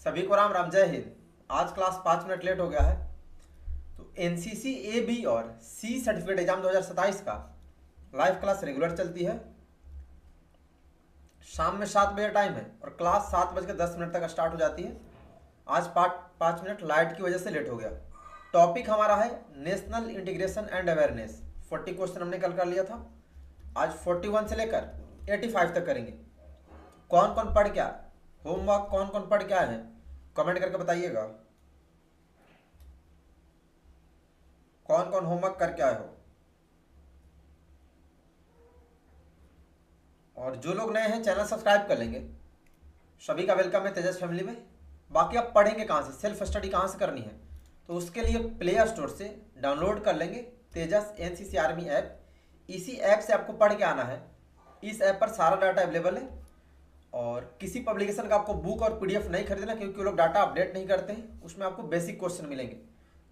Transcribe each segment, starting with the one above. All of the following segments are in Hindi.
सभी को राम राम, जय हिंद। आज क्लास 5 मिनट लेट हो गया है। तो एनसीसी ए बी और सी सर्टिफिकेट एग्जाम 2027 का लाइव क्लास रेगुलर चलती है। शाम में 7 बजे टाइम है और क्लास 7:10 तक स्टार्ट हो जाती है। आज 5 मिनट लाइट की वजह से लेट हो गया। टॉपिक हमारा है national integration and awareness. 40 question हमने कल कर लिया था। आज 41 से लेकर 85 तक करेंगे। कौन कौन पढ़ क्या, होमवर्क कौन कौन पढ़ क्या है, कमेंट करके बताइएगा। कौन कौन होमवर्क करके आए हो। और जो लोग नए हैं चैनल सब्सक्राइब कर लेंगे। सभी का वेलकम है तेजस फैमिली में। बाकी आप पढ़ेंगे कहाँ से, सेल्फ स्टडी कहाँ से करनी है, तो उसके लिए प्ले स्टोर से डाउनलोड कर लेंगे तेजस एनसीसी आर्मी ऐप। इसी ऐप से आपको पढ़ के आना है। इस ऐप पर सारा डाटा अवेलेबल है और किसी पब्लिकेशन का आपको बुक और पीडीएफ नहीं खरीदना, क्योंकि वो लोग डाटा अपडेट नहीं करते हैं। उसमें आपको बेसिक क्वेश्चन मिलेंगे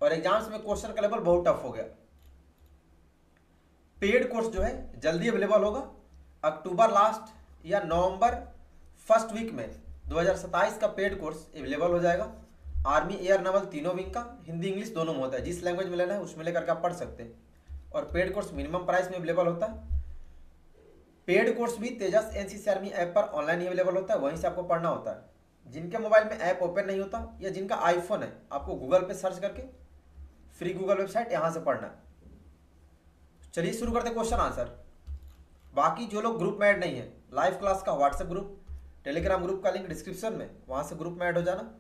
और एग्जाम्स में क्वेश्चन का लेवल बहुत टफ हो गया। पेड कोर्स जो है जल्दी अवेलेबल होगा। अक्टूबर लास्ट या नवंबर फर्स्ट वीक में 2027 का पेड कोर्स अवेलेबल हो जाएगा। आर्मी एयर नेवल तीनों विंग का हिंदी इंग्लिश दोनों में होता है। जिस लैंग्वेज में लेना है उसमें लेकर के आप पढ़ सकते हैं। और पेड कोर्स मिनिमम प्राइस में अवेलेबल होता है। पेड कोर्स भी तेजस एनसीसी आर्मी ऐप पर ऑनलाइन ही अवेलेबल होता है, वहीं से आपको पढ़ना होता है। जिनके मोबाइल में ऐप ओपन नहीं होता या जिनका आईफोन है, आपको गूगल पे सर्च करके फ्री गूगल वेबसाइट यहाँ से पढ़ना है। चलिए शुरू करते क्वेश्चन आंसर। बाकी जो लोग ग्रुप में ऐड नहीं है, लाइव क्लास का व्हाट्सएप ग्रुप, टेलीग्राम ग्रुप का लिंक डिस्क्रिप्शन में, वहां से ग्रुप में ऐड हो जाना।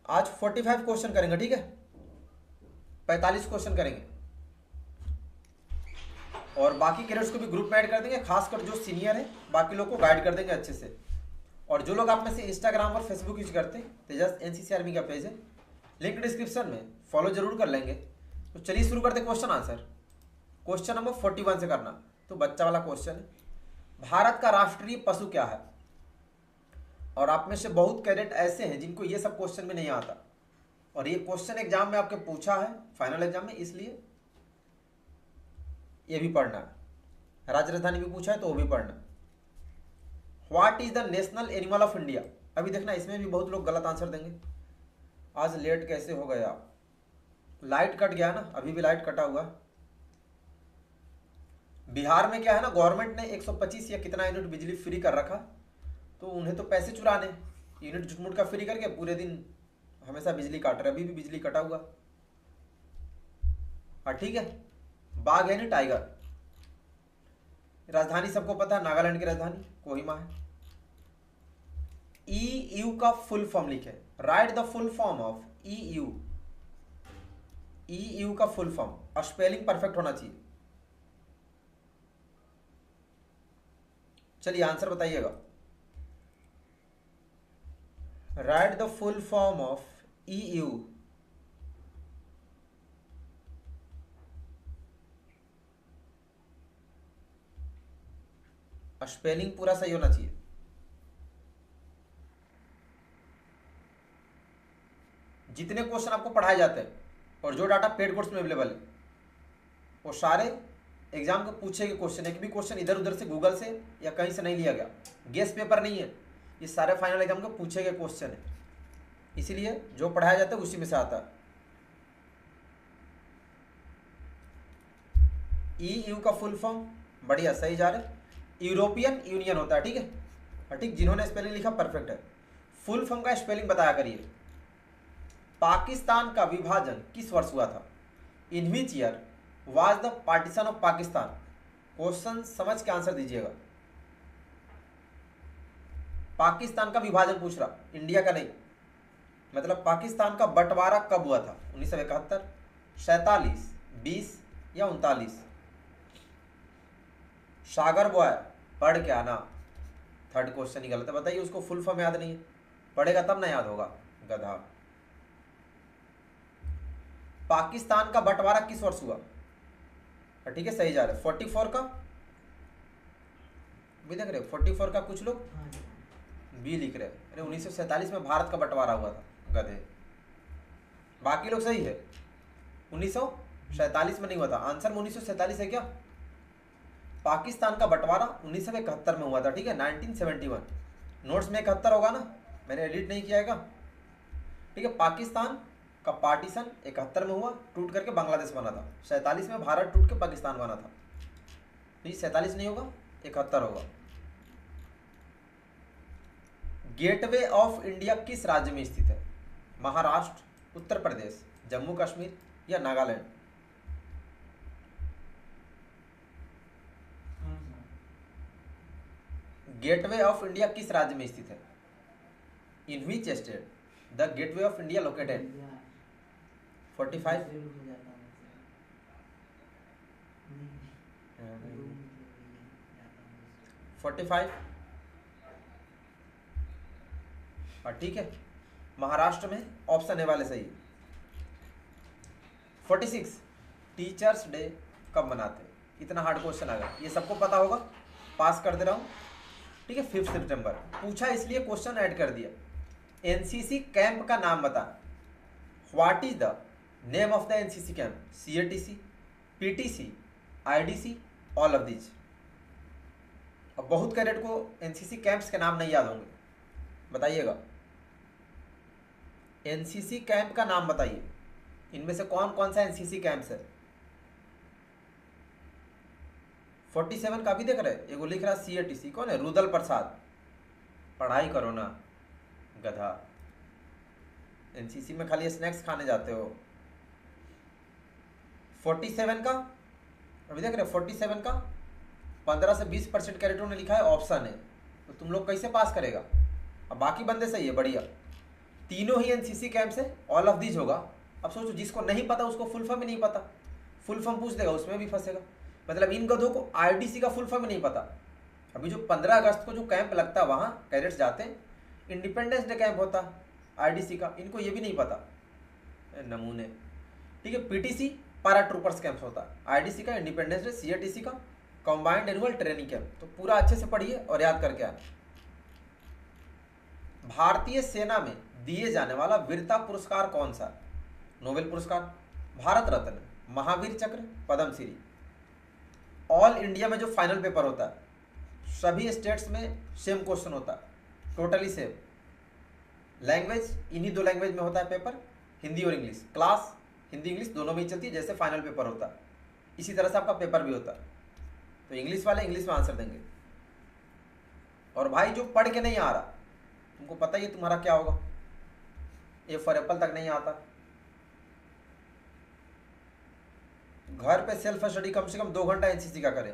आज 45 क्वेश्चन करेंगे, ठीक है। 45 क्वेश्चन करेंगे और बाकी कैडेट्स को भी ग्रुप में ऐड कर देंगे। खासकर जो सीनियर है बाकी लोग को गाइड कर देंगे अच्छे से। और जो लोग आप में से इंस्टाग्राम और फेसबुक यूज करते हैं, तेजस एनसीसी आर्मी का पेज है, लिंक डिस्क्रिप्शन में, फॉलो जरूर कर लेंगे। तो चलिए शुरू करते क्वेश्चन आंसर। क्वेश्चन नंबर 41 से करना, तो बच्चा वाला क्वेश्चन है। भारत का राष्ट्रीय पशु क्या है? और आप में से बहुत कैडेट ऐसे हैं जिनको ये सब क्वेश्चन में नहीं आता, और ये क्वेश्चन एग्जाम में आपके पूछा है, फाइनल एग्जाम में, इसलिए ये भी पढ़ना है। राज्य राजधानी भी पूछा है तो वो भी पढ़ना। What is the national animal of India? अभी देखना, इसमें भी बहुत लोग गलत आंसर देंगे। आज लेट कैसे हो गया? लाइट कट गया ना, अभी भी लाइट कटा हुआ। बिहार में क्या है ना, गवर्नमेंट ने 125 या कितना यूनिट बिजली फ्री कर रखा, तो उन्हें तो पैसे चुराने, यूनिट झुटमुट का फ्री करके पूरे दिन हमेशा बिजली काट रहे। अभी भी बिजली कटा हुआ। हाँ ठीक है। बाघ है नहीं, टाइगर। राजधानी सबको पता है, नागालैंड की राजधानी कोहिमा है। ईयू का फुल फॉर्म लिखे, right the full form of EU. EU का फुल फॉर्म, स्पेलिंग परफेक्ट होना चाहिए। चलिए आंसर बताइएगा। Right the full form of EU. Spelling पूरा सही होना चाहिए। जितने क्वेश्चन आपको पढ़ाए जाते हैं और जो डाटा पेड कोर्स में अवेलेबल है, वो सारे एग्जाम को पूछे गए क्वेश्चन है। कि भी क्वेश्चन इधर उधर से गूगल से या कहीं से नहीं लिया गया, गेस पेपर नहीं है। ये सारे फाइनल एग्जाम को पूछे गए क्वेश्चन है, इसीलिए जो पढ़ाया जाता है उसी में से आता है। ईयू का फुल फॉर्म, बढ़िया सही जा रहे। यूरोपियन यूनियन होता है, ठीक है। ठीक, जिन्होंने स्पेलिंग लिखा परफेक्ट है। फुल फॉर्म का स्पेलिंग बताया करिए। पाकिस्तान का विभाजन किस वर्ष हुआ था? In which year was the partition of Pakistan? Question समझ के आंसर दीजिएगा। पाकिस्तान का विभाजन पूछ रहा, इंडिया का नहीं। मतलब पाकिस्तान का बंटवारा कब हुआ था? 1971, 47, 20 या 39? सागर बॉय पढ़ के आना। थर्ड क्वेश्चन ही गलत है। बताइए, उसको फुल फॉर्म याद नहीं है, पढ़ेगा तब ना याद होगा, गधा। पाकिस्तान का बंटवारा किस वर्ष हुआ? ठीक है, सही जा रहे। 44 का भी देख रहे हो, 44 का कुछ लोग बी लिख रहे। अरे 1947 में भारत का बंटवारा हुआ था, गधे। बाकी लोग सही है, 1947 में नहीं हुआ था। आंसर में 1947 है क्या? पाकिस्तान का बंटवारा 1971 में हुआ था, ठीक है, 1971। नोट्स में 71 होगा ना, मैंने एडिट नहीं किया है। ठीक है, पाकिस्तान का पार्टीशन 71 में हुआ, टूट करके बांग्लादेश बना था। 47 में भारत टूट के पाकिस्तान बना था। तो ये 47 नहीं होगा, 71 होगा। गेटवे ऑफ इंडिया किस राज्य में स्थित है? महाराष्ट्र, उत्तर प्रदेश, जम्मू कश्मीर या नागालैंड? गेटवे ऑफ इंडिया किस राज्य में स्थित है? In which state the gateway of India located? 45 45। हाँ ठीक है, महाराष्ट्र में ऑप्शन ए वाले सही। 46 टीचर्स डे कब मनाते हैं? इतना हार्ड क्वेश्चन आ गया, ये सबको पता होगा, पास कर दे रहा हूँ। ठीक है, 5 सितंबर पूछा इसलिए क्वेश्चन ऐड कर दिया। एनसीसी कैंप का नाम बता। What is the name of the NCC camp? CATC, PTC, IDC, all of these. अब बहुत कैडेट को एनसीसी कैंप्स के नाम नहीं याद होंगे, बताइएगा। एनसीसी कैंप का नाम बताइए, इनमें से कौन कौन सा एनसीसी कैंप्स है? 47 का भी देख रहे, एगो लिख रहा सीएटीसी, कौन है? रुदल प्रसाद। पढ़ाई करो ना गधा, एनसीसी में खाली स्नैक्स खाने जाते हो। 47 का अभी देख रहे, 47 का 15 से 20% कैडेटों ने लिखा है ऑप्शन है, तो तुम लोग कैसे पास करेगा? अब बाकी बंदे सही है, बढ़िया। तीनों ही एनसीसी कैंप से ऑल ऑफ दीज होगा। अब सोचो, जिसको नहीं पता उसको फुल फॉर्म ही नहीं पता, फुल फॉर्म पूछ देगा उसमें भी फंसेगा। मतलब इन गधों को आईडीसी का फुल फॉर्म ही नहीं पता। अभी जो 15 अगस्त को जो कैंप लगता है वहाँ कैडेट्स जाते हैं, इंडिपेंडेंस डे कैंप होता है आईडीसी का, इनको ये भी नहीं पता, नमूने। ठीक है, पीटीसी पैरा ट्रूपर्स कैंप होता है, आईडीसी का इंडिपेंडेंस डे, सीएटीसी का कंबाइंड एनुअल ट्रेनिंग कैंप। तो पूरा अच्छे से पढ़िए और याद करके आए। भारतीय सेना में दिए जाने वाला वीरता पुरस्कार कौन सा? नोबेल पुरस्कार, भारत रत्न, महावीर चक्र, पद्मश्री। ऑल इंडिया में जो फाइनल पेपर होता है सभी स्टेट्स में सेम क्वेश्चन होता है, टोटली सेम। लैंग्वेज इन्हीं 2 लैंग्वेज में होता है पेपर, हिंदी और इंग्लिश। क्लास हिंदी इंग्लिश दोनों में ही चलती है, जैसे फाइनल पेपर होता है इसी तरह से आपका पेपर भी होता है। तो इंग्लिश वाले इंग्लिश में आंसर देंगे। और भाई जो पढ़ के नहीं आ रहा, तुमको पता ही है तुम्हारा क्या होगा, ए फॉर एप्पल तक नहीं आता। घर पे सेल्फ स्टडी कम से कम 2 घंटा एनसीसी का करें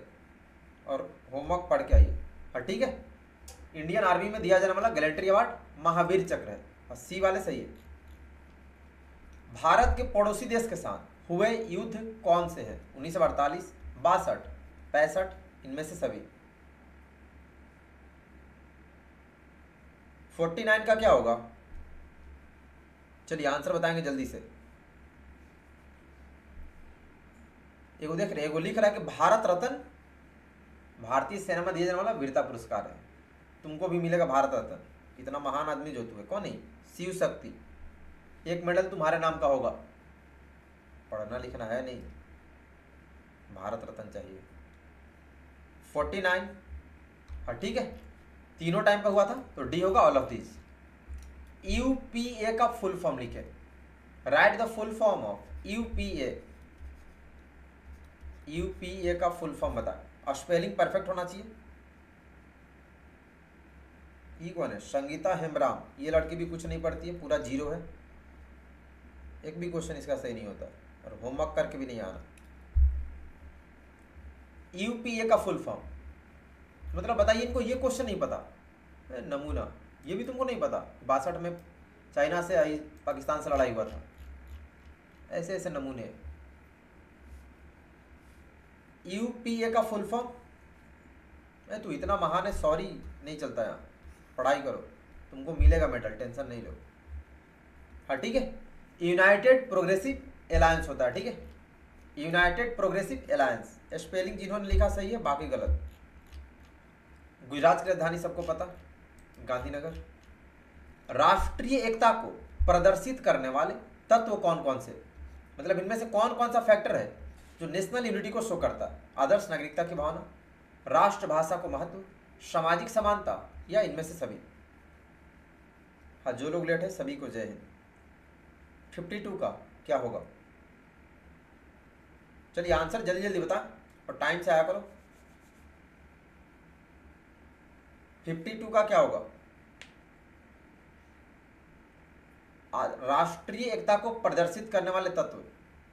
और होमवर्क पढ़ के आइए। हाँ ठीक है, इंडियन आर्मी में दिया जाने वाला गैलेंट्री अवार्ड महावीर चक्र है, और सी वाले सही है। भारत के पड़ोसी देश के साथ हुए युद्ध कौन से हैं? 1948, 62, 65, इनमें से सभी। 49 का क्या होगा? चलिए आंसर बताएंगे जल्दी से। एगो देख रहे, एगो लिख रहा है कि भारत रत्न भारतीय सेना में दिया जाने वाला वीरता पुरस्कार है, तुमको भी मिलेगा भारत रत्न। इतना महान आदमी जो तू है, कौन है? शिव शक्ति। एक मेडल तुम्हारे नाम का होगा। पढ़ना लिखना है नहीं, भारत रत्न चाहिए। 49, हाँ ठीक है, तीनों टाइम पे हुआ था तो डी होगा, ऑल ऑफ दिस। यूपीए का फुल फॉर्म लिखे, right the full form of UPA. UPA का फुल फॉर्म बता, और स्पेलिंग परफेक्ट होना चाहिए। ये कौन है? संगीता हेमराम। ये लड़की भी कुछ नहीं पढ़ती है, पूरा 0 है, एक भी क्वेश्चन इसका सही नहीं होता, और होमवर्क करके भी नहीं आना। यूपीए का फुल फॉर्म मतलब बताइए इनको, ये क्वेश्चन नहीं पता, नमूना। ये भी तुमको नहीं पता, 62 में चाइना से आई, पाकिस्तान से लड़ाई हुआ था, ऐसे ऐसे नमूने। यूपीए का फुल फॉर्म, तू इतना महान है, सॉरी नहीं चलता यहाँ, पढ़ाई करो, तुमको मिलेगा मेडल, टेंशन नहीं लो। हाँ ठीक है, यूनाइटेड प्रोग्रेसिव अलायंस होता है। ठीक है, यूनाइटेड प्रोग्रेसिव अलायंस। स्पेलिंग जिन्होंने लिखा सही है, बाकी गलत। गुजरात की राजधानी सबको पता, गांधीनगर। राष्ट्रीय एकता को प्रदर्शित करने वाले तत्व कौन कौन से? मतलब इनमें से कौन कौन सा फैक्टर है जो नेशनल यूनिटी को शो करता है? आदर्श नागरिकता की भावना, राष्ट्रभाषा को महत्व, सामाजिक समानता, या इनमें से सभी? हाँ, जो लोग लेट है सभी को जय हिंद। 52 का क्या होगा? चलिए आंसर जल्दी जल्दी बता और टाइम से आया करो। 52 का क्या होगा? राष्ट्रीय एकता को प्रदर्शित करने वाले तत्व,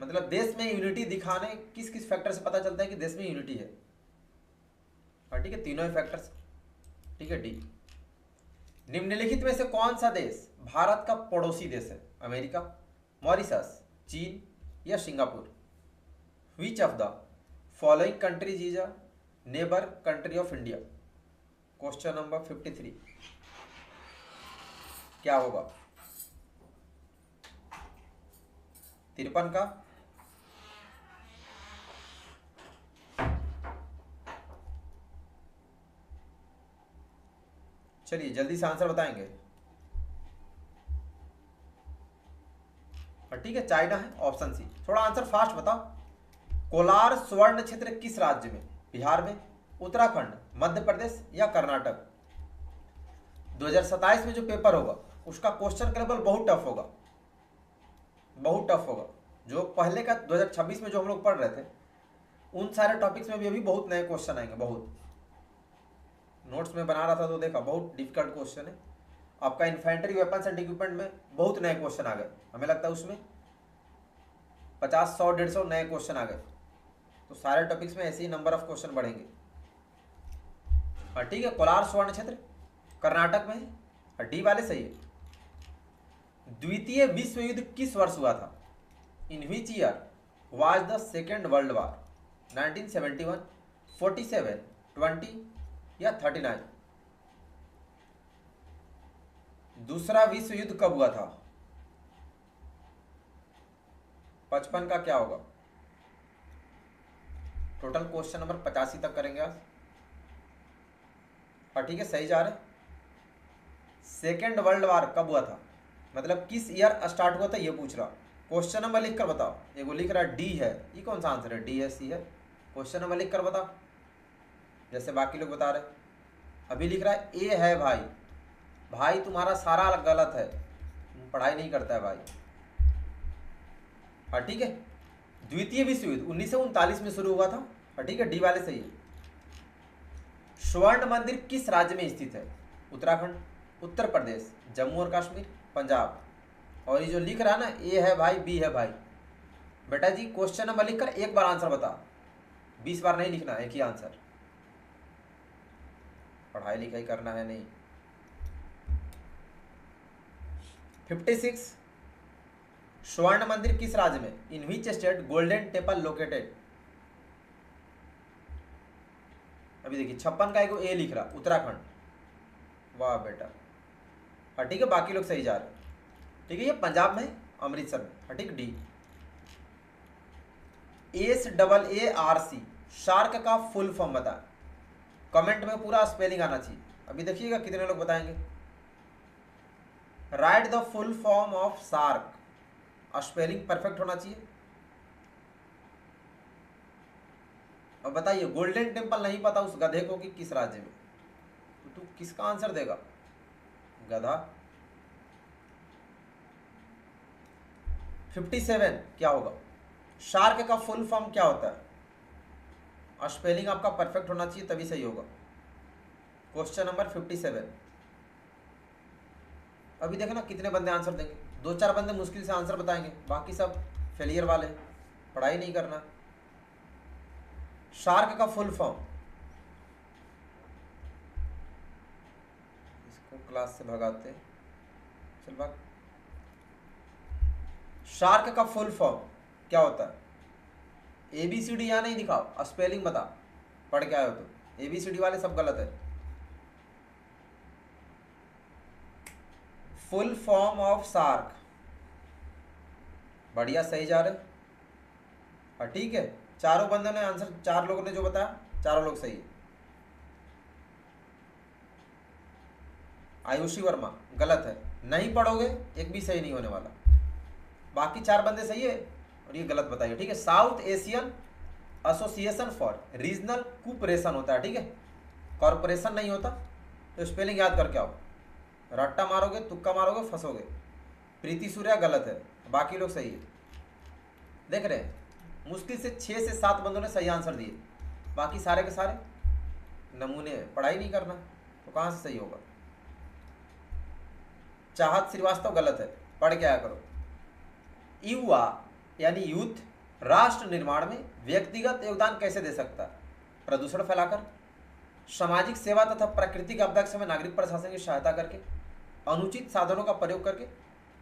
मतलब देश में यूनिटी दिखाने किस किस फैक्टर से पता चलता है कि देश में यूनिटी है? हाँ ठीक है, तीनों ही फैक्टर्स। ठीक है, डी। निम्नलिखित में से कौन सा देश भारत का पड़ोसी देश है? अमेरिका, मॉरिशस, चीन या Singapore? Which of the following countries is a neighbour country of India? Question number 53 क्या होगा? 53 का चलिए जल्दी से आंसर बताएंगे। ठीक है, चाइना है, ऑप्शन सी। थोड़ा आंसर फास्ट बताओ। कोलार स्वर्ण क्षेत्र किस राज्य में? बिहार में, उत्तराखंड, मध्य प्रदेश या कर्नाटक? 2027 में जो पेपर होगा उसका क्वेश्चन का लेवल बहुत टफ होगा, बहुत टफ होगा। जो पहले का 2026 में जो हम लोग पढ़ रहे थे उन सारे टॉपिक्स में भी अभी बहुत नए क्वेश्चन आएंगे। बहुत नोट्स में बना रहा था तो देखा बहुत डिफिकल्ट क्वेश्चन है। आपका इन्फेंट्री वेपन्स एंड इक्विपमेंट में बहुत नए क्वेश्चन आ गए, हमें लगता है उसमें 50, 100, 150 नए क्वेश्चन आ गए। तो सारे टॉपिक्स में ऐसे ही नंबर ऑफ क्वेश्चन बढ़ेंगे। हाँ ठीक है, कोलार स्वर्ण क्षेत्र कर्नाटक में है, डी वाले सही है। द्वितीय विश्व युद्ध किस वर्ष हुआ था? In which year was the second world war? 1971, 47, 20 या 39? दूसरा विश्व युद्ध कब हुआ था? 55 का क्या होगा? टोटल क्वेश्चन नंबर 85 तक करेंगे आज। हाँ ठीक है, सही जा रहे। सेकेंड वर्ल्ड वार कब हुआ था, मतलब किस ईयर स्टार्ट हुआ था ये पूछ रहा। क्वेश्चन नंबर लिख कर बताओ। एगो लिख रहा है डी है, ये कौन सा आंसर है? डी है, सी है? क्वेश्चन नंबर लिख कर बताओ जैसे बाकी लोग बता रहे। अभी लिख रहा है ए है। भाई भाई तुम्हारा सारा गलत है, पढ़ाई नहीं करता है भाई। हाँ ठीक है, द्वितीय विश्व युद्ध 1939 में शुरू हुआ था। हाँ ठीक है, डी वाले सही है। स्वर्ण मंदिर किस राज्य में स्थित है? उत्तराखंड, उत्तर प्रदेश, जम्मू और कश्मीर, पंजाब? और ये जो लिख रहा है ना ए है भाई, बी है भाई। बेटा जी क्वेश्चन नंबर लिखकर एक बार आंसर बता, 20 बार नहीं लिखना, एक ही आंसर। पढ़ाई लिखाई करना है नहीं। 56 स्वर्ण मंदिर किस राज्य में? In which state golden temple located? अभी देखिए 56 का एक ए लिख रहा, उत्तराखंड। वाह बेटा। हाँ ठीक है, बाकी लोग सही जा रहे। ठीक है, ये पंजाब में, अमृतसर में। हाँ ठीक, डी। SAARC शार्क का फुल फॉर्म बता। कमेंट में पूरा स्पेलिंग आना चाहिए। अभी देखिएगा कितने लोग बताएंगे। Right the full form of shark, spelling perfect होना चाहिए। और बताइए गोल्डन टेम्पल नहीं पता उस गधे को कि किस राज्य में, तो तू किसका आंसर देगा गधा? 57 क्या होगा? शार्क का फुल फॉर्म क्या होता है? और स्पेलिंग आपका परफेक्ट होना चाहिए तभी सही होगा। Question number 57। अभी देखना कितने बंदे आंसर देंगे। 2-4 बंदे मुश्किल से आंसर बताएंगे, बाकी सब फेलियर वाले, पढ़ाई नहीं करना। शार्क का फुल फॉर्म, इसको क्लास से भगाते हैं, चल भाग। शार्क का फुल फॉर्म क्या होता है? ABCD यहाँ नहीं दिखाओ, स्पेलिंग बता, पढ़ के आए हो तो। ABCD वाले सब गलत है। फुल फॉर्म ऑफ शार्क, बढ़िया सही जा रहे। हाँ ठीक है, चारों बंदों ने आंसर, 4 लोगों ने जो बताया चारों लोग सही है। आयुषी वर्मा गलत है, नहीं पढ़ोगे एक भी सही नहीं होने वाला। बाकी 4 बंदे सही है और ये गलत बताइए। ठीक है, south Asian association for regional cooperation होता है। ठीक है, कॉरपोरेशन नहीं होता, तो स्पेलिंग याद करके आओ। रट्टा मारोगे, तुक्का मारोगे, फंसोगे। प्रीति सूर्या गलत है, बाकी लोग सही है। देख रहे हैं, मुश्किल से 6 से 7 बंदों ने सही आंसर दिए, बाकी सारे के सारे नमूने। पढ़ाई नहीं करना तो कहाँ से सही होगा। चाहत श्रीवास्तव गलत है, पढ़ के आया करो। युवा यानी यूथ राष्ट्र निर्माण में व्यक्तिगत योगदान कैसे दे सकता है? प्रदूषण फैलाकर, सामाजिक सेवा तथा प्राकृतिक आपदा के समय नागरिक प्रशासन की सहायता करके, अनुचित साधनों का प्रयोग करके,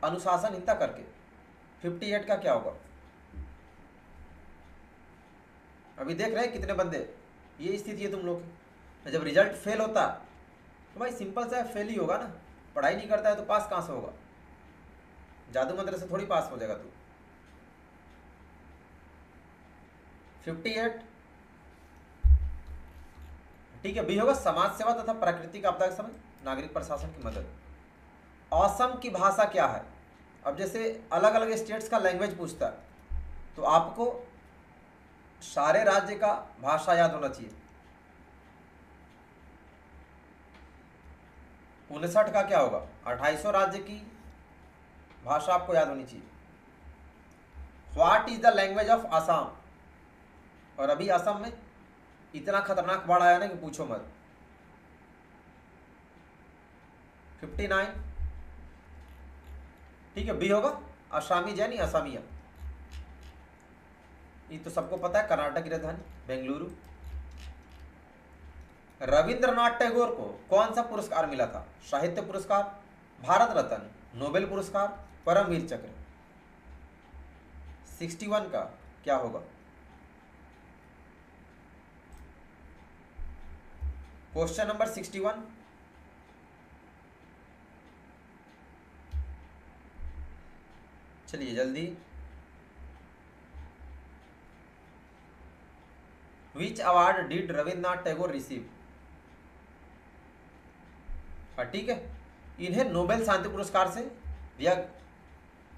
अनुशासनहीनता करके। 58 का क्या होगा? अभी देख रहे हैं कितने बंदे, ये स्थिति है तुम लोग की। जब रिजल्ट फेल होता तो भाई सिंपल सा फेल ही होगा ना। पढ़ाई नहीं करता है तो पास कहाँ से होगा? जादू मंत्र से थोड़ी पास हो जाएगा तू। 58 ठीक है, बी होगा समाज सेवा तथा प्राकृतिक आपदा के समय नागरिक प्रशासन की मदद। असम की भाषा क्या है? अब जैसे अलग अलग स्टेट्स का लैंग्वेज पूछता है तो आपको सारे राज्य का भाषा याद होना चाहिए। 59 का क्या होगा? 2800 राज्य की भाषा आपको याद होनी चाहिए। What is the language of Assam? और अभी असम में इतना खतरनाक बाढ़ आया ना कि पूछो मत। 59 ठीक है, बी होगा असामी यानी असमिया। ये तो सबको पता है, कर्नाटक की राजधानी बेंगलुरु। रविंद्रनाथ टैगोर को कौन सा पुरस्कार मिला था? साहित्य पुरस्कार, भारत रत्न, नोबेल पुरस्कार, परमवीर चक्र। 61 का क्या होगा? Question number 61। चलिए जल्दी। Which award did Rabindranath Tagore receive? ठीक है, इन्हें नोबेल शांति पुरस्कार से यह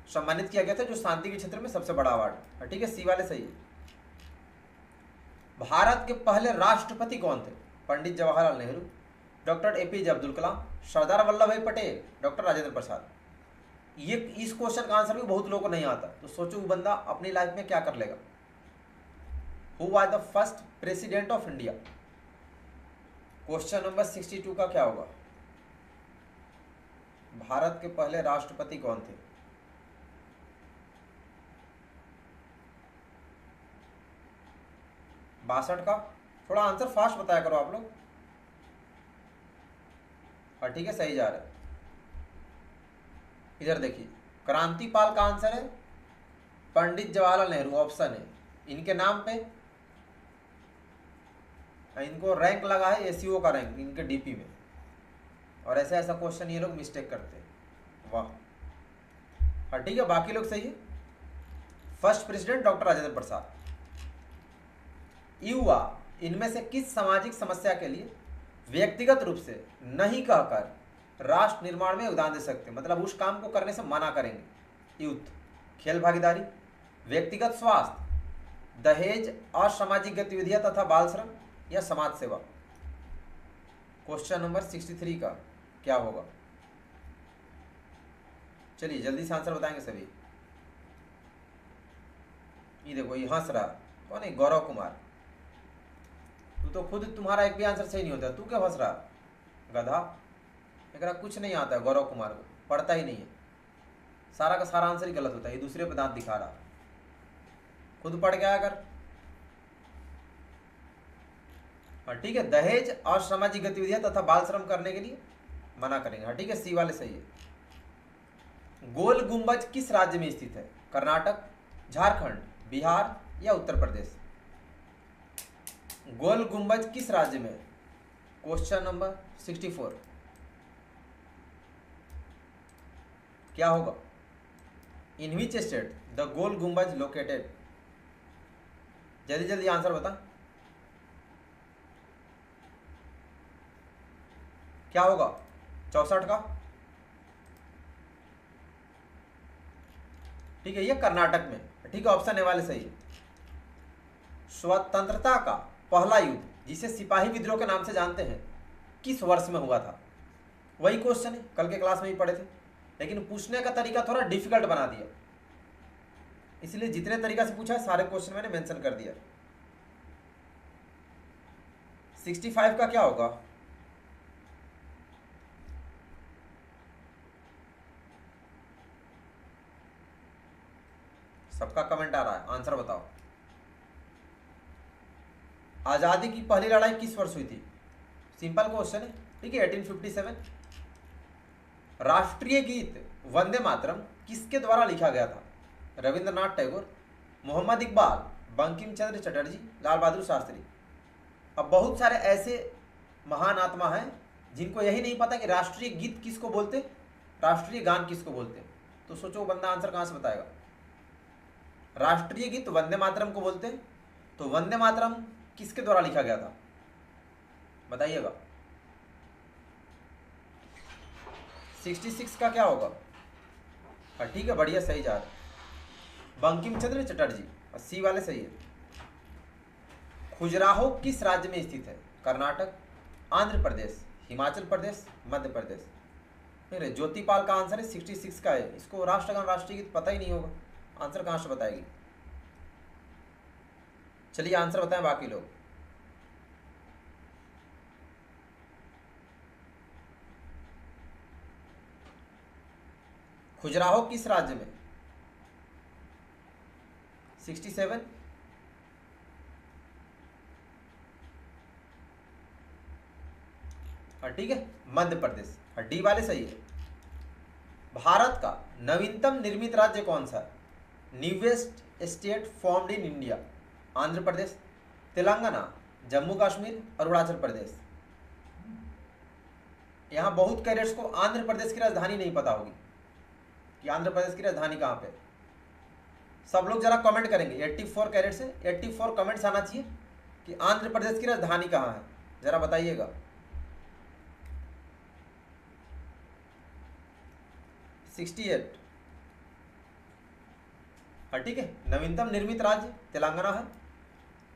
सम्मानित किया गया था, जो शांति के क्षेत्र में सबसे बड़ा अवार्ड। ठीक है, सी वाले सही है। भारत के पहले राष्ट्रपति कौन थे? पंडित जवाहरलाल नेहरू, डॉक्टर एपीजे अब्दुल कलाम, सरदार वल्लभ भाई पटेल, डॉक्टर राजेंद्र प्रसाद। ये इस क्वेश्चन का आंसर भी बहुत लोगों को नहीं आता, तो सोचो वो बंदा अपनी लाइफ में क्या कर लेगा। Who was the first president of India? Question number 62 का क्या होगा? भारत के पहले राष्ट्रपति कौन थे? बासठ का। थोड़ा आंसर फास्ट बताया करो आप लोग। हाँ ठीक है, सही जा रहे हैं। इधर देखिए, क्रांतिपाल का आंसर है पंडित जवाहरलाल नेहरू, ऑप्शन है। इनके नाम पे इनको रैंक लगा है एसईओ का रैंक इनके डीपी में, और ऐसा ऐसा क्वेश्चन ये लोग मिस्टेक करते हैं। वाह। हाँ ठीक है, बाकी लोग सही है। First president doctor Rajendra Prasad. युवा इनमें से किस सामाजिक समस्या के लिए व्यक्तिगत रूप से नहीं कहकर राष्ट्र निर्माण में योगदान दे सकते? मतलब उस काम को करने से मना करेंगे। यूथ, खेल भागीदारी, व्यक्तिगत स्वास्थ्य, दहेज, असामाजिक गतिविधियां तथा बाल श्रम, या समाज सेवा। क्वेश्चन नंबर 63 का क्या होगा? चलिए जल्दी से आंसर बताएंगे सभी। ये देखो, ये हंस रहा कौन है? गौरव कुमार। तू तो खुद, तुम्हारा एक भी आंसर सही नहीं होता, तू क्या हंस रहा गधा? एकरा कुछ नहीं आता है गौरव कुमार को, पढ़ता ही नहीं है, सारा का सारा आंसर ही गलत होता है। ये दूसरे पे दांत दिखा रहा, खुद पढ़ के आया कर। हाँ ठीक है, दहेज और सामाजिक गतिविधियां तथा बाल श्रम करने के लिए मना करेंगे। हाँ ठीक है, सी वाले सही है। गोल गुंबज किस राज्य में स्थित है? कर्नाटक, झारखंड, बिहार, या उत्तर प्रदेश। गोल गुंबज किस राज्य में? क्वेश्चन नंबर 64 क्या होगा? इन विच स्टेट द गोल गुंबज लोकेटेड? जल्दी जल्दी आंसर बता। क्या होगा? 64 का। ठीक है, ये कर्नाटक में। ठीक है, ऑप्शन ए वाले सही है। स्वतंत्रता का पहला युद्ध, जिसे सिपाही विद्रोह के नाम से जानते हैं, किस वर्ष में हुआ था? वही क्वेश्चन है, कल के क्लास में ही पढ़े थे, लेकिन पूछने का तरीका थोड़ा डिफिकल्ट बना दिया, इसलिए जितने तरीका से पूछा है सारे क्वेश्चन मैंने मेंशन कर दिया। 65 का क्या होगा? सबका कमेंट आ रहा है, आंसर बताओ। आजादी की पहली लड़ाई किस वर्ष हुई थी? सिंपल क्वेश्चन है, ठीक है, 1857। राष्ट्रीय गीत वंदे मातरम किसके द्वारा लिखा गया था? रविंद्रनाथ टैगोर, मोहम्मद इकबाल, बंकिम चंद्र चटर्जी, लाल बहादुर शास्त्री। अब बहुत सारे ऐसे महान आत्मा हैं जिनको यही नहीं पता कि राष्ट्रीय गीत किसको बोलते, राष्ट्रीय गान किसको बोलते। तो सोचो वो बंदा आंसर कहां से बताएगा? राष्ट्रीय गीत वंदे मातरम को बोलते हैं, तो वंदे मातरम किसके द्वारा लिखा गया था बताइएगा। 66 का क्या होगा? हाँ ठीक है, बढ़िया, सही जा रहा है, बंकिम चंद्र चटर्जी, और सी वाले सही है। खजुराहो किस राज्य में स्थित है? कर्नाटक, आंध्र प्रदेश, हिमाचल प्रदेश, मध्य प्रदेश। नहीं, ज्योतिपाल का आंसर है 66 का है। इसको राष्ट्रगान राष्ट्रीय गीत पता ही नहीं होगा, आंसर कहां से बताएगी? चलिए आंसर बताएं बाकी लोग। खजुराहो किस राज्य में? 67। ठीक है, मध्य प्रदेश, डी वाले सही है। भारत का नवीनतम निर्मित राज्य कौन सा है? Newest state formed in India. Andhra Pradesh, Telangana, Jammu Kashmir, Arunachal Pradesh. यहां बहुत कैडेट्स को आंध्र प्रदेश की राजधानी नहीं पता होगी कि आंध्र प्रदेश की राजधानी कहां पे। सब लोग जरा कमेंट करेंगे, 84 कैडेट्स है, 84 कमेंट्स आना चाहिए कि आंध्र प्रदेश की राजधानी कहां है, जरा बताइएगा। 68। हाँ ठीक है, नवीनतम निर्मित राज्य तेलंगाना है।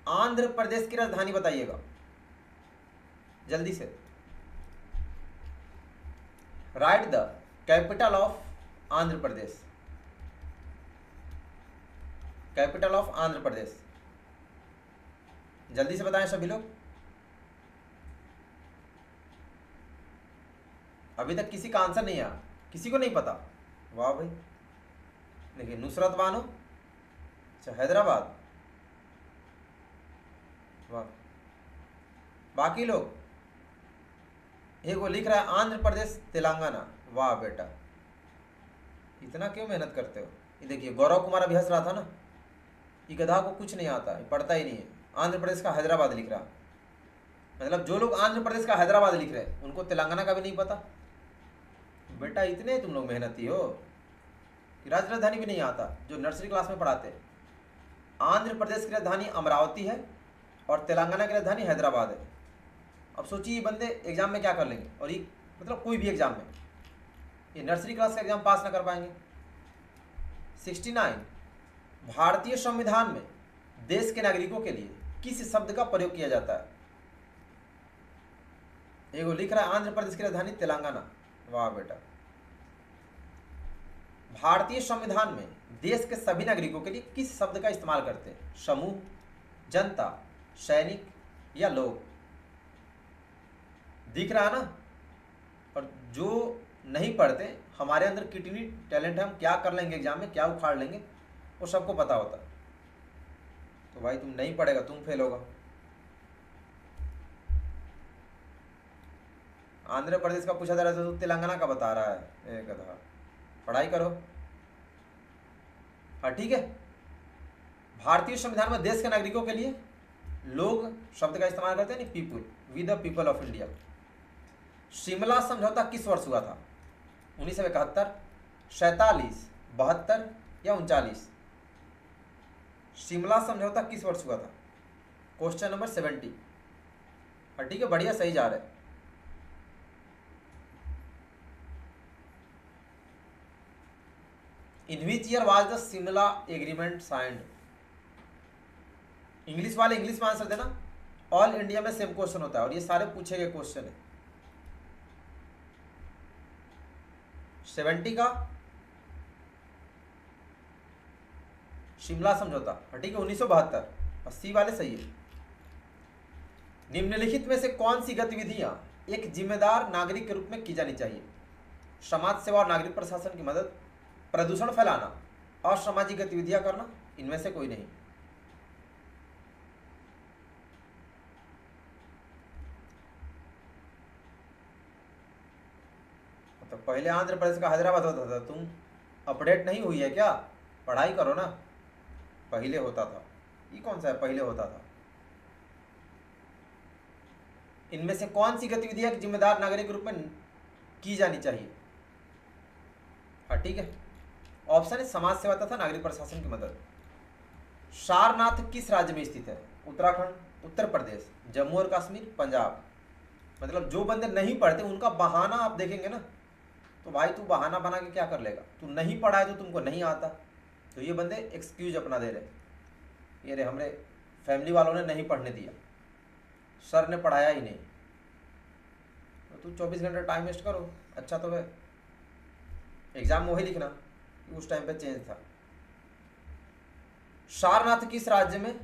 आंध्र प्रदेश की राजधानी बताइएगा जल्दी से। Right the capital of Andhra Pradesh, capital of Andhra Pradesh, जल्दी से बताएं सभी लोग। अभी तक किसी का आंसर नहीं आया, किसी को नहीं पता? वाह भाई, देखिए नुसरत बानो, अच्छा हैदराबाद, वाह। बाकी लोग, एक वो लिख रहा है आंध्र प्रदेश तेलंगाना, वाह बेटा, इतना क्यों मेहनत करते हो? ये देखिए गौरव कुमार अभी हंस रहा था ना, ये गधा को कुछ नहीं आता, पढ़ता ही नहीं है। आंध्र प्रदेश का हैदराबाद लिख रहा, मतलब जो लोग आंध्र प्रदेश का हैदराबाद लिख रहे हैं उनको तेलंगाना का भी नहीं पता। बेटा इतने तुम लोग मेहनती हो कि राजधानी भी नहीं आता, जो नर्सरी क्लास में पढ़ाते हैं। आंध्र प्रदेश की राजधानी अमरावती है और तेलंगाना की राजधानी हैदराबाद है। अब सोचिए ये बंदे एग्जाम में क्या कर लेंगे, और ये मतलब कोई भी एग्जाम में ये नर्सरी क्लास का एग्जाम पास ना कर पाएंगे। 69, भारतीय संविधान में देश के नागरिकों के लिए किस शब्द का प्रयोग किया जाता है? एगो लिख रहा है आंध्र प्रदेश की राजधानी तेलंगाना, वाह बेटा। भारतीय संविधान में देश के सभी नागरिकों के लिए किस शब्द का इस्तेमाल करते हैं? समूह, जनता, सैनिक या लोग? दिख रहा है ना? और जो नहीं पढ़ते, हमारे अंदर कितनी टैलेंट है, हम क्या कर लेंगे एग्जाम में, क्या उखाड़ लेंगे, वो सबको पता होता। तो भाई तुम नहीं पढ़ेगा तुम फेल होगा। आंध्र प्रदेश का पूछा जा रहा है तो तेलंगाना का बता रहा है, एक गधा, पढ़ाई करो। हाँ ठीक है, भारतीय संविधान में देश के नागरिकों के लिए लोग शब्द का इस्तेमाल करते हैं, people, we the people of India. Shimla समझौता किस वर्ष हुआ था? 1971, 47, 72 या 39? शिमला समझौता किस वर्ष हुआ था? Question number 70। हाँ ठीक है, बढ़िया, सही जा रहे हैं। In which year was the Shimla agreement signed? English वाले इंग्लिश में आंसर देना, ऑल इंडिया में सेम क्वेश्चन होता है और ये सारे पूछे गए क्वेश्चन है। 70 का शिमला समझौता, ठीक है 1972, 80 वाले सही है। निम्नलिखित में से कौन सी गतिविधियां एक जिम्मेदार नागरिक के रूप में की जानी चाहिए? समाज सेवा और नागरिक प्रशासन की मदद, प्रदूषण फैलाना, असामाजिक गतिविधियां करना, इनमें से कोई नहीं। तो पहले आंध्र प्रदेश का हैदराबाद होता था, तुम अपडेट नहीं हुई है क्या? पढ़ाई करो ना। पहले होता था, ये कौन सा है पहले होता था? इनमें से कौन सी गतिविधियां जिम्मेदार नागरिक के रूप में की जानी चाहिए? हाँ ठीक है, ऑप्शन है समाज सेवा तथा नागरिक प्रशासन की मदद। सारनाथ किस राज्य में स्थित है? उत्तराखंड, उत्तर प्रदेश, जम्मू और कश्मीर, पंजाब। मतलब जो बंदे नहीं पढ़ते उनका बहाना आप देखेंगे ना, तो भाई तू बहाना बना के क्या कर लेगा? तू नहीं पढ़ा है तो तुमको नहीं आता, तो ये बंदे एक्सक्यूज अपना दे रहे, ये रे हमरे फैमिली वालों ने नहीं पढ़ने दिया, सर ने पढ़ाया ही नहीं। तो तू 24 घंटे टाइम वेस्ट करो, अच्छा तो है एग्जाम में वही लिखना, उस टाइम पे चेंज था। सारनाथ किस राज्य में?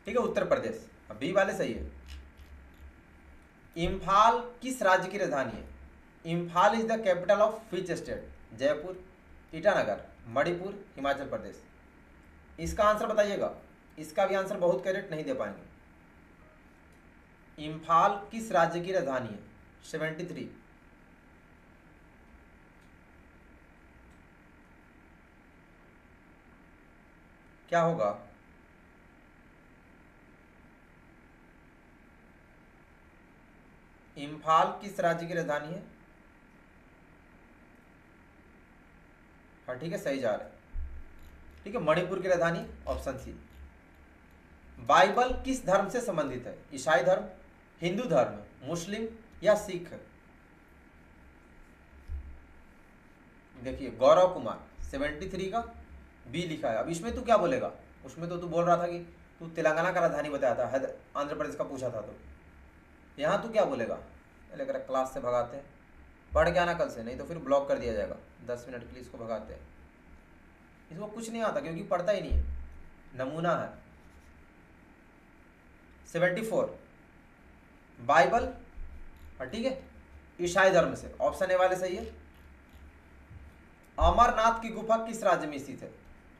ठीक है उत्तर प्रदेश, बी वाले सही है। इम्फाल किस राज्य की राजधानी है? Imphal is the capital of which state? Jaipur, Itanagar, Manipur, Himachal Pradesh. इसका आंसर बताइएगा, इसका भी आंसर बहुत कैरेट नहीं दे पाएंगे। इम्फाल किस राज्य की राजधानी है? 73। क्या होगा? इम्फाल किस राज्य की राजधानी है? हाँ ठीक है सही जा रहे हैं। ठीक है मणिपुर की राजधानी, ऑप्शन सी। बाइबल किस धर्म से संबंधित है? ईसाई धर्म, हिंदू धर्म, मुस्लिम या सिख? देखिए गौरव कुमार 73 का बी लिखा है। अब इसमें तू क्या बोलेगा? उसमें तो तू बोल रहा था कि तू तेलंगाना का राजधानी बताया था, आंध्र प्रदेश का पूछा था, तो यहाँ तू क्या बोलेगा? लेकर क्लास से भगाते हैं, पढ़ के आना कल से, नहीं तो फिर ब्लॉक कर दिया जाएगा। 10 मिनट के लिए इसको भगाते हैं, इसको कुछ नहीं आता क्योंकि पढ़ता ही नहीं है, नमूना है। 74 बाइबल, ठीक है ईसाई धर्म से, ऑप्शन ए वाले सही है। अमरनाथ की गुफा किस राज्य में स्थित है?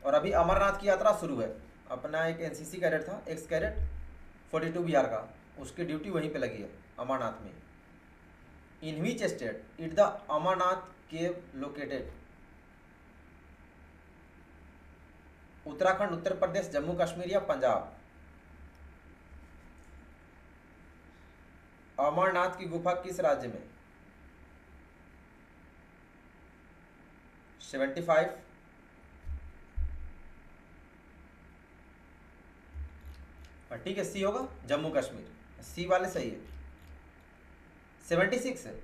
और अभी अमरनाथ की यात्रा शुरू है। अपना एक एनसीसी कैडेट था, एक्स कैडेट 42 बिहार का, उसकी ड्यूटी वहीं पे लगी है अमरनाथ में। In which state it the Amarnath cave located? Uttarakhand, Uttar Pradesh, Jammu Kashmir या पंजाब? अमरनाथ की गुफा किस राज्य में? 75। ठीक है सी होगा, जम्मू कश्मीर, सी वाले सही है। 76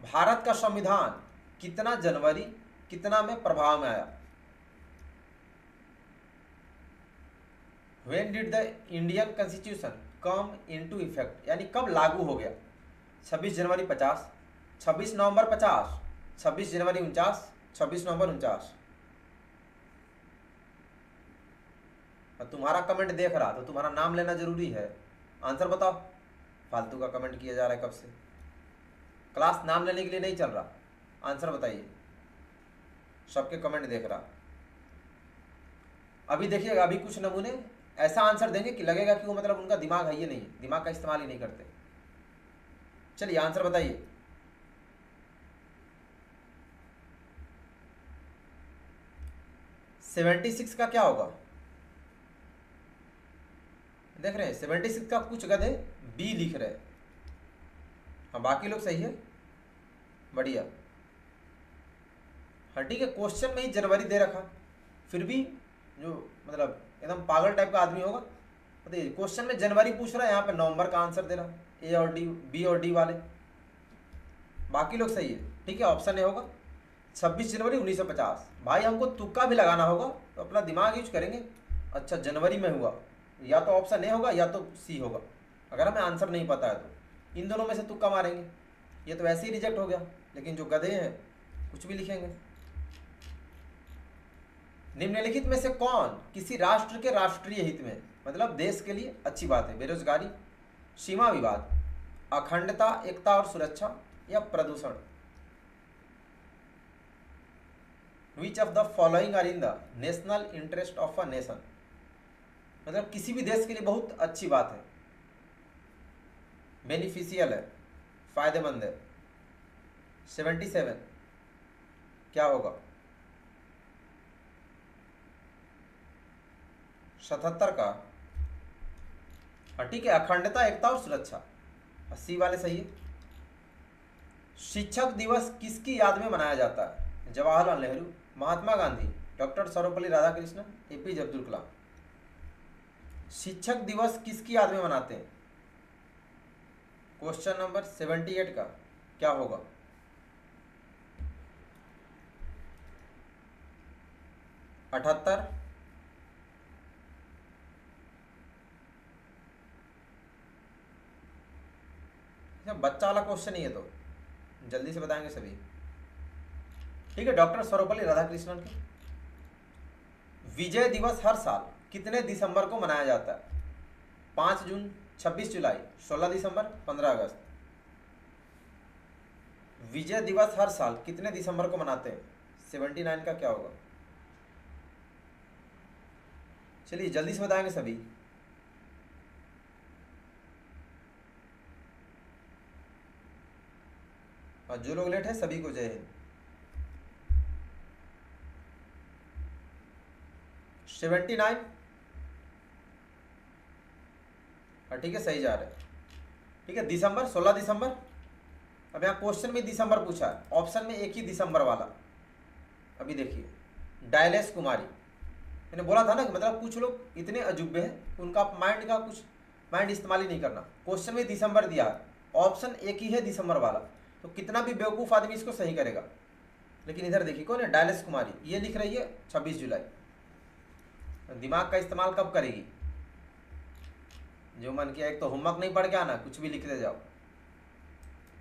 भारत का संविधान कितना जनवरी कितना में प्रभाव में आया? When did the Indian Constitution come into effect? यानी कब लागू हो गया? 26 जनवरी 50, 26 नवंबर 50, 26 जनवरी 49, 26 नवंबर 49। तुम्हारा कमेंट देख रहा तो तुम्हारा नाम लेना जरूरी है, आंसर बताओ। फालतू का कमेंट किया जा रहा है कब से, क्लास नाम लेने के लिए नहीं चल रहा, आंसर बताइए। सबके कमेंट देख रहा। अभी देखिएगा, अभी कुछ नमूने ऐसा आंसर देंगे कि लगेगा कि वो मतलब उनका दिमाग है, ये नहीं है, दिमाग का इस्तेमाल ही नहीं करते। चलिए आंसर बताइए। सेवेंटी 76 का क्या होगा? देख रहे हैं 76 का कुछ गधे बी लिख रहे हैं, हाँ बाकी लोग सही है, बढ़िया। हाँ ठीक है, क्वेश्चन में ही जनवरी दे रखा, फिर भी जो मतलब एकदम पागल टाइप का आदमी होगा, बताइए क्वेश्चन में जनवरी पूछ रहा है, यहाँ पे नवंबर का आंसर दे रहा, ए और डी, बी और डी वाले, बाकी लोग सही है। ठीक है ऑप्शन ए होगा 26 जनवरी 1950। भाई हमको तुक्का भी लगाना होगा तो अपना दिमाग यूज करेंगे। अच्छा जनवरी में हुआ, या तो ऑप्शन ए होगा या तो सी होगा, अगर हमें आंसर नहीं पता है तो इन दोनों में से तुक्का मारेंगे। ये तो ऐसे ही रिजेक्ट हो गया, लेकिन जो गधे हैं कुछ भी लिखेंगे। निम्नलिखित में से कौन किसी राष्ट्र के राष्ट्रीय हित में, मतलब देश के लिए अच्छी बात है? बेरोजगारी, सीमा विवाद, अखंडता, एकता और सुरक्षा, या प्रदूषण? Which of the following are in the national interest of a nation, मतलब किसी भी देश के लिए बहुत अच्छी बात है, बेनिफिशियल है, फायदेमंद है। 77 क्या होगा? 77 का, हाँ ठीक है, अखंडता, एकता और सुरक्षा। 80 वाले सही है। शिक्षक दिवस किसकी याद में मनाया जाता है? Jawaharlal Nehru, Mahatma Gandhi, doctor Sarvepalli Radhakrishnan, APJ Abdul Kalam. शिक्षक दिवस किसकी याद में मनाते हैं? क्वेश्चन नंबर 78 का क्या होगा? अठहत्तर, बच्चा वाला क्वेश्चन ही है तो जल्दी से बताएंगे सभी। ठीक है, डॉक्टर सर्वपल्ली राधाकृष्णन की। विजय दिवस हर साल कितने दिसंबर को मनाया जाता है? 5 जून, 26 जुलाई, 16 दिसंबर, 15 अगस्त। विजय दिवस हर साल कितने दिसंबर को मनाते हैं? 79 का क्या होगा? चलिए जल्दी से बताएंगे सभी। और जो लोग लेट है सभी को जय हिंद। 79, ठीक है, सही जा रहे हैं। ठीक है, दिसंबर, 16 दिसंबर। अब यहाँ क्वेश्चन में दिसंबर पूछा है, ऑप्शन में एक ही दिसंबर वाला। अभी देखिए, डायलेस कुमारी, मैंने बोला था ना कि मतलब कुछ लोग इतने अजूबे हैं उनका माइंड का कुछ माइंड इस्तेमाल ही नहीं करना। क्वेश्चन में दिसंबर दिया है, ऑप्शन एक ही है दिसंबर वाला, तो कितना भी बेवकूफ़ आदमी इसको सही करेगा। लेकिन इधर देखिए कौन है? डायलेस कुमारी, ये लिख रही है 26 जुलाई। दिमाग का इस्तेमाल कब करेगी? जो मन किया, एक तो होमवर्क नहीं पढ़ के आना, कुछ भी लिखते जाओ।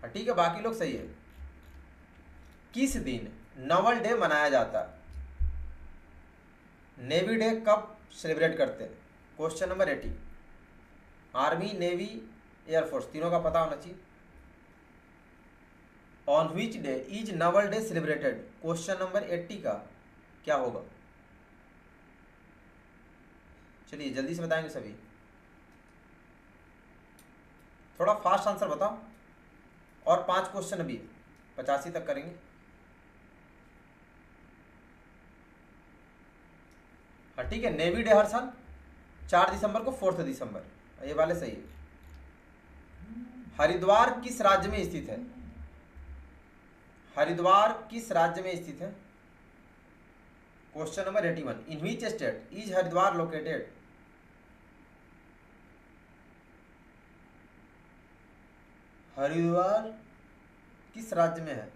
ठीक है, बाकी लोग सही है। किस दिन नवल डे मनाया जाता है? नेवी डे कब सेलिब्रेट करते हैं? Question number 80। Army, navy, air force, तीनों का पता होना चाहिए। On which day is Naval day celebrated? Question number 80 का क्या होगा? चलिए जल्दी से बताएंगे सभी, थोड़ा फास्ट आंसर बताओ। और 5 क्वेश्चन अभी 85 तक करेंगे। हाँ ठीक है, नेवी डे हर साल 4 दिसंबर को, 4 दिसंबर, ये वाले सही है। हरिद्वार किस राज्य में स्थित है? हरिद्वार किस राज्य में स्थित है? Question number 81। In which state is Haridwar located? Haridwar किस राज्य में है?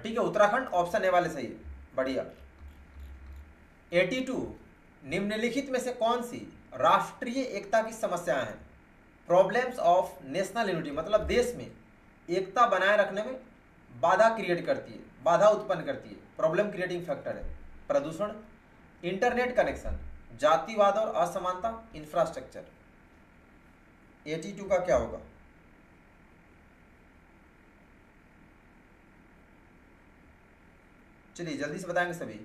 ठीक है, उत्तराखंड, ऑप्शन ए वाले सही है, बढ़िया। 82। निम्नलिखित में से कौन सी राष्ट्रीय एकता की समस्याएं हैं? प्रॉब्लम्स ऑफ नेशनल यूनिटी, मतलब देश में एकता बनाए रखने में बाधा क्रिएट करती है, बाधा उत्पन्न करती है, प्रॉब्लम क्रिएटिंग फैक्टर है। प्रदूषण, इंटरनेट कनेक्शन, जातिवाद और असमानता, इंफ्रास्ट्रक्चर। 82 का क्या होगा? चलिए जल्दी से बताएंगे सभी।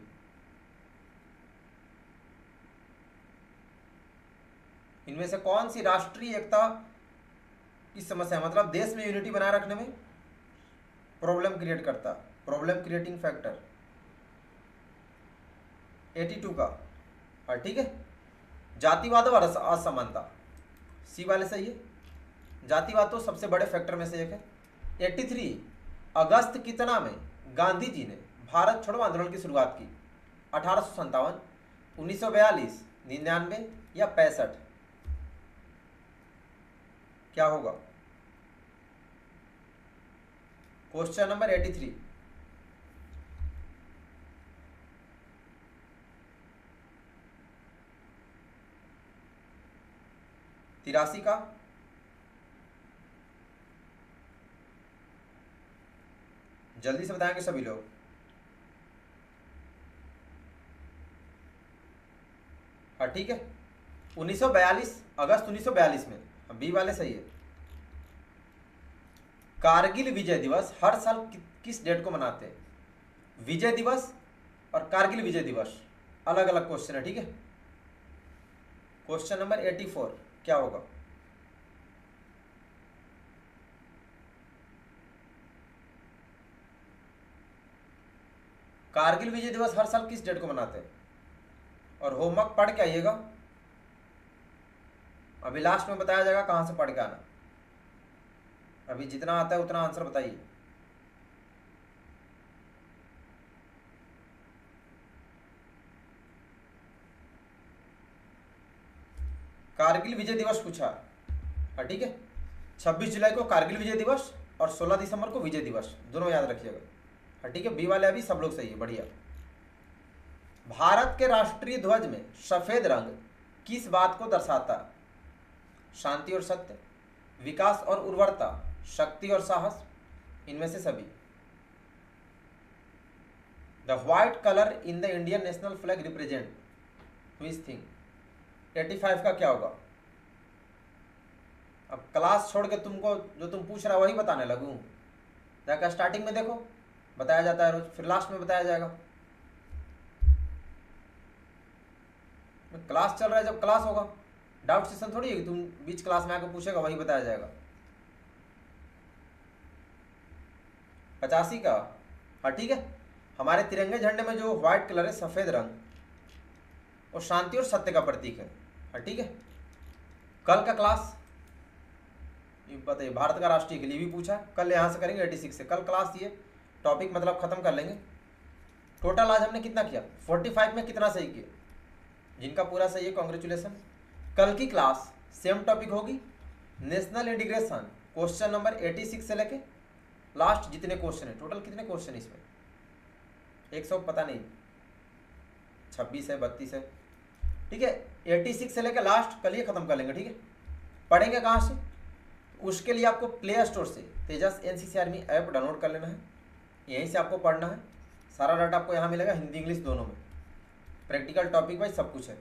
इनमें से कौन सी राष्ट्रीय एकता की समस्या, मतलब देश में यूनिटी बनाए रखने में प्रॉब्लम क्रिएट करता, प्रॉब्लम क्रिएटिंग फैक्टर? 82 का, और ठीक है, जातिवाद और असमानता, सी वाले सही है। जातिवाद तो सबसे बड़े फैक्टर में से एक है। 83। अगस्त कितना में गांधी जी ने भारत छोड़ो आंदोलन की शुरुआत की? 1857, 1942, 99 या 65? क्या होगा? Question number 83। 83 का, जल्दी से बताएंगे सभी लोग। हाँ ठीक है, 1942, अगस्त 1942 में, बी वाले सही है। कारगिल विजय दिवस हर साल किस डेट को मनाते हैं? विजय दिवस और कारगिल विजय दिवस अलग अलग क्वेश्चन है, ठीक है। क्वेश्चन नंबर 84 क्या होगा? कारगिल विजय दिवस हर साल किस डेट को मनाते हैं? और होमवर्क पढ़ के आइएगा, अभी लास्ट में बताया जाएगा कहां से पढ़ के आना। अभी जितना आता है उतना आंसर बताइए। कारगिल विजय दिवस पूछा, हाँ ठीक है। 26 जुलाई को कारगिल विजय दिवस और 16 दिसंबर को विजय दिवस, दोनों याद रखिएगा, हाँ ठीक है। बी वाले अभी सब लोग सही है, बढ़िया। भारत के राष्ट्रीय ध्वज में सफेद रंग किस बात को दर्शाता है? शांति और सत्य, विकास और उर्वरता, शक्ति और साहस, इनमें से सभी। The white colour in the Indian national flag represent which thing? 85 का क्या होगा? अब क्लास छोड़ के तुमको जो तुम पूछ रहा वही बताने लगूं? जाकर स्टार्टिंग में देखो, बताया जाता है रोज, फिर लास्ट में बताया जाएगा। क्लास चल रहा है, जब क्लास होगा, डाउट सेशन थोड़ी है कि तुम बीच क्लास में आकर पूछेगा वही बताया जाएगा। 85 का, हाँ ठीक है। हमारे तिरंगे झंडे में जो व्हाइट कलर है, सफेद रंग, वो शांति और सत्य का प्रतीक है, हाँ ठीक है। कल का क्लास बताइए, भारत का राष्ट्रीय खेल, ये भी पूछा, कल यहाँ से करेंगे 86 से। कल क्लास ये टॉपिक मतलब खत्म कर लेंगे। टोटल आज हमने कितना किया? 45 में कितना सही किया? जिनका पूरा सही है कॉन्ग्रेचुलेसन। कल की क्लास सेम टॉपिक होगी, नेशनल इंटीग्रेशन, क्वेश्चन नंबर 86 से लेके लास्ट जितने क्वेश्चन है। टोटल कितने क्वेश्चन इसमें? 100 पता नहीं, 26 है, 32 है, ठीक है। 86 से लेकर लास्ट कल ये खत्म कर लेंगे, ठीक है। पढ़ेंगे कहाँ से? उसके लिए आपको प्ले स्टोर से तेजस एनसीसी आर्मी ऐप डाउनलोड कर लेना है, यहीं से आपको पढ़ना है। सारा डाटा आपको यहाँ मिलेगा, हिंदी इंग्लिश दोनों में, प्रैक्टिकल टॉपिक वाइज सब कुछ है।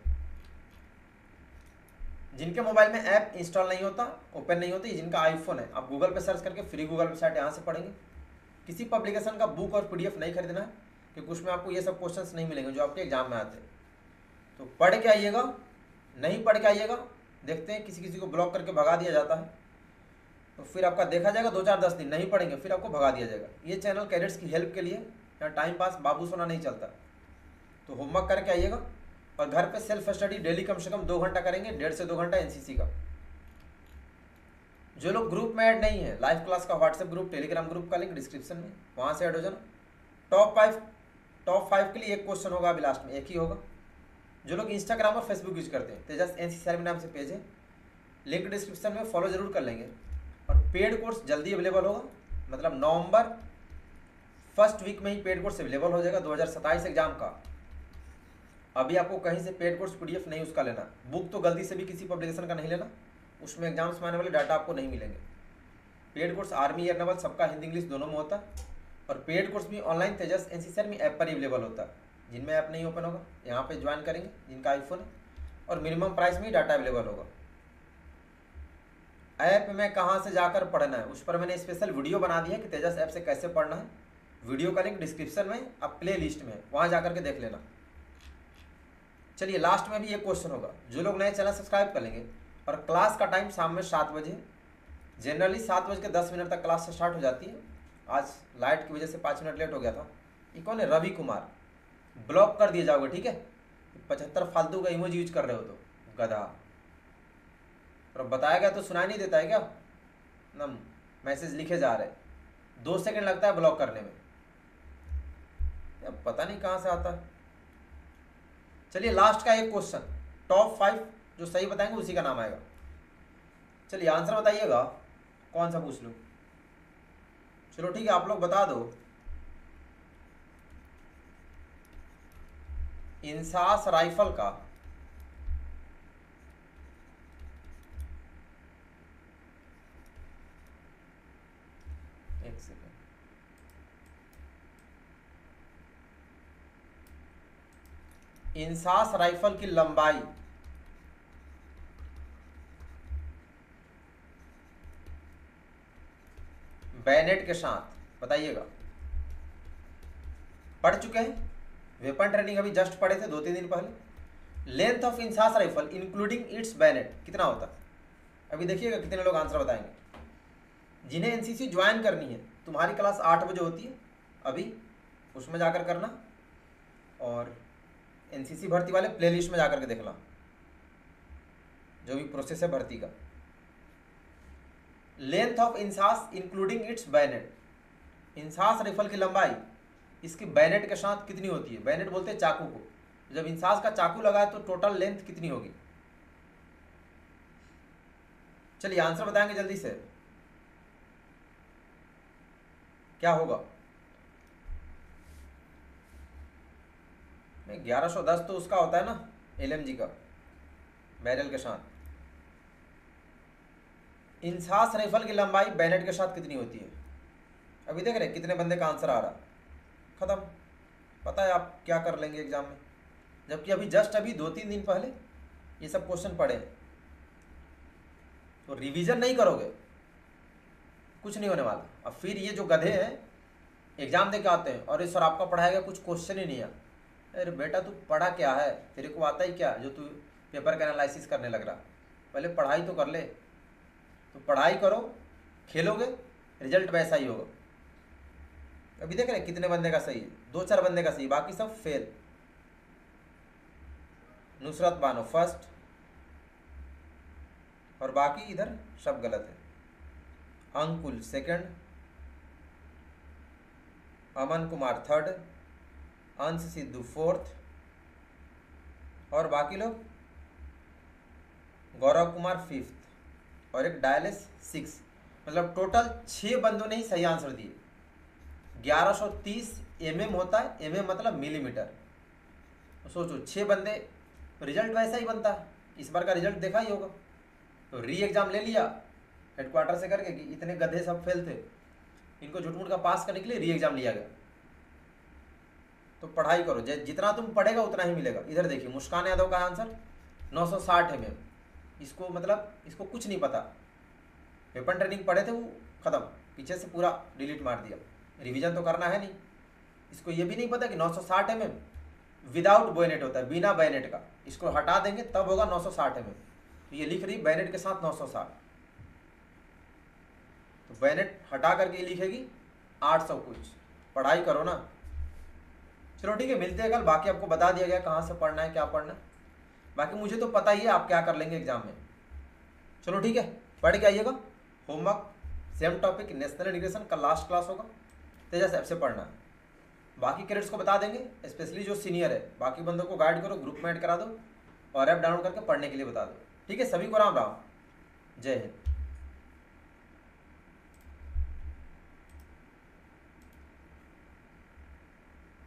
जिनके मोबाइल में ऐप इंस्टॉल नहीं होता, ओपन नहीं होती, जिनका आईफोन है, आप गूगल पे सर्च करके फ्री गूगल वेबसाइट यहाँ से पढ़ेंगे। किसी पब्लिकेशन का बुक और पीडीएफ नहीं खरीदना है, क्योंकि उसमें आपको ये सब क्वेश्चंस नहीं मिलेंगे जो आपके एग्जाम में आते हैं। तो पढ़ के आइएगा, नहीं पढ़ के आइएगा, देखते हैं किसी किसी को ब्लॉक करके भगा दिया जाता है, तो फिर आपका देखा जाएगा 2-4-10 दिन नहीं पढ़ेंगे, फिर आपको भगा दिया जाएगा। ये चैनल कैडेट्स की हेल्प के लिए, यहाँ टाइम पास बाबू सोना नहीं चलता। तो होमवर्क करके आइएगा, और घर पे सेल्फ स्टडी डेली कम से कम 2 घंटा करेंगे, 1.5 से 2 घंटा एनसीसी का। जो लोग ग्रुप में ऐड नहीं है, लाइव क्लास का व्हाट्सएप ग्रुप, टेलीग्राम ग्रुप का लिंक डिस्क्रिप्शन में, वहाँ से ऐड हो जाना। टॉप 5 के लिए एक क्वेश्चन होगा, अभी लास्ट में एक ही होगा। जो लोग इंस्टाग्राम और फेसबुक यूज करते हैं, तेजस एनसीसी आर्मी नाम से पेज है, लिंक डिस्क्रिप्शन में, फॉलो जरूर कर लेंगे। और पेड कोर्स जल्दी अवेलेबल होगा, मतलब नवंबर फर्स्ट वीक में ही पेड कोर्स अवेलेबल हो जाएगा 2027 एग्जाम का। अभी आपको कहीं से पेड कोर्स पीडीएफ नहीं उसका लेना, बुक तो गलती से भी किसी पब्लिकेशन का नहीं लेना, उसमें एग्जाम्स में आने वाले डाटा आपको नहीं मिलेंगे। Paid course army air naval सबका हिंदी इंग्लिश दोनों में होता है, और पेड कोर्स भी ऑनलाइन तेजस एनसीसी आर्मी ऐप पर ही अवेलेबल होता है। जिनमें ऐप नहीं ओपन होगा यहाँ पे ज्वाइन करेंगे, जिनका आईफोन है, और मिनिमम प्राइस में ही डाटा अवेलेबल होगा। ऐप में कहाँ से जाकर पढ़ना है, उस पर मैंने स्पेशल वीडियो बना दी है कि तेजस ऐप से कैसे पढ़ना है। वीडियो का लिंक डिस्क्रिप्शन में, अब प्ले लिस्ट में, वहाँ जाकर के देख लेना। चलिए लास्ट में भी एक क्वेश्चन होगा, जो लोग नए चैनल सब्सक्राइब कर लेंगे। और क्लास का टाइम शाम में 7 बजे, जनरली 7:10 तक क्लास से स्टार्ट हो जाती है। आज लाइट की वजह से 5 मिनट लेट हो गया था। ये कौन है? रवि कुमार। ब्लॉक कर दिए जाओगे, ठीक है। 75 फालतू का इमोजी यूज कर रहे हो तो गधा। और बताया गया तो सुनाई नहीं देता है क्या? ना मैसेज लिखे जा रहे, 2 सेकंड लगता है ब्लॉक करने में, अब पता नहीं कहाँ से आता है। चलिए लास्ट का एक क्वेश्चन, टॉप 5 जो सही बताएंगे उसी का नाम आएगा। चलिए आंसर बताइएगा, कौन सा पूछ लूं? चलो ठीक है, आप लोग बता दो। इंसास राइफल का एक सेकेंड, इंसास राइफल की लंबाई बैनेट के साथ बताइएगा। पढ़ चुके हैं, वेपन ट्रेनिंग अभी जस्ट पढ़े थे 2-3 दिन पहले। Length of INSAS rifle including its bayonet कितना होता है? अभी देखिएगा कितने लोग आंसर बताएंगे। जिन्हें एनसीसी ज्वाइन करनी है, तुम्हारी क्लास 8 बजे होती है अभी, उसमें जाकर करना, और एनसीसी भर्ती वाले प्लेलिस्ट में जाकर के देखना जो भी प्रोसेस है भर्ती का। Length of INSAS including its bayonet, INSAS rifle की लंबाई इसकी बैनेट के साथ कितनी होती है? बैनेट बोलते हैं चाकू को। जब इंसास का चाकू लगा है तो टोटल लेंथ कितनी होगी? चलिए आंसर बताएंगे जल्दी से, क्या होगा? नहीं, 1110 तो उसका होता है ना एलएमजी का, बैरल के साथ। इंसास राइफल की लंबाई बैनेट के साथ कितनी होती है? अभी देख रहे कितने बंदे का आंसर आ रहा, खत्म। पता है आप क्या कर लेंगे एग्जाम में, जबकि अभी जस्ट अभी 2-3 दिन पहले ये सब क्वेश्चन पढ़े। तो रिवीजन नहीं करोगे कुछ नहीं होने वाला। अब फिर ये जो गधे हैं एग्जाम दे के आते हैं और इस सर आपका पढ़ाएगा कुछ क्वेश्चन ही नहीं है। अरे बेटा तू पढ़ा क्या है, तेरे को आता ही क्या जो तू पेपर का एनालिसिस करने लग रहा? पहले पढ़ाई तो कर ले। तो पढ़ाई करो, खेलोगे, रिजल्ट वैसा ही होगा। अभी देख रहे कितने बंदे का सही है, 2-4 बंदे का सही, बाकी सब फेल। नुसरत बानो फर्स्ट और बाकी इधर सब गलत है। अंकुल सेकंड, अमन कुमार थर्ड, अंश सिद्धू फोर्थ, और बाकी लोग गौरव कुमार फिफ्थ, और एक डायलिस 6। मतलब टोटल 6 बंदों ने ही सही आंसर दिए। 1130 mm होता है, mm मतलब मिलीमीटर। तो सोचो 6 बंदे, रिजल्ट वैसा ही बनता है। इस बार का रिजल्ट देखा ही होगा। तो री एग्जाम ले लिया हेडक्वार्टर से करके कि इतने गधे सब फेल थे, इनको झूठ-मूठ का पास करने के लिए री एग्जाम लिया गया। तो पढ़ाई करो, जितना तुम पढ़ेगा उतना ही मिलेगा। इधर देखिए मुस्कान यादव का आंसर 960 mm। इसको मतलब इसको कुछ नहीं पता, वेपन ट्रेनिंग पढ़े थे वो खत्म, पीछे से पूरा डिलीट मार दिया। रिवीजन तो करना है नहीं। इसको ये भी नहीं पता कि 960 mm विदाउट बैनेट होता है, बिना बैनेट का। इसको हटा देंगे तब होगा 960 mm। तो ये लिख रही बैनेट के साथ 960, तो बैनेट हटा करके ये लिखेगी 800 कुछ। पढ़ाई करो ना। चलो ठीक है, मिलते हैं कल। बाकी आपको बता दिया गया कहाँ से पढ़ना है, क्या पढ़ना है। बाकी मुझे तो पता ही है आप क्या कर लेंगे एग्जाम में। चलो ठीक है, पढ़ के आइएगा। Homework same topic national integration का लास्ट क्लास होगा, तेजा ऐप से पढ़ना है। बाकी क्रेडिट्स को बता देंगे, स्पेशली जो सीनियर है। बाकी बंदों को गाइड करो, ग्रुप में ऐड करा दो और ऐप डाउनलोड करके पढ़ने के लिए बता दो। ठीक है, सभी को राम राम, जय हिंद।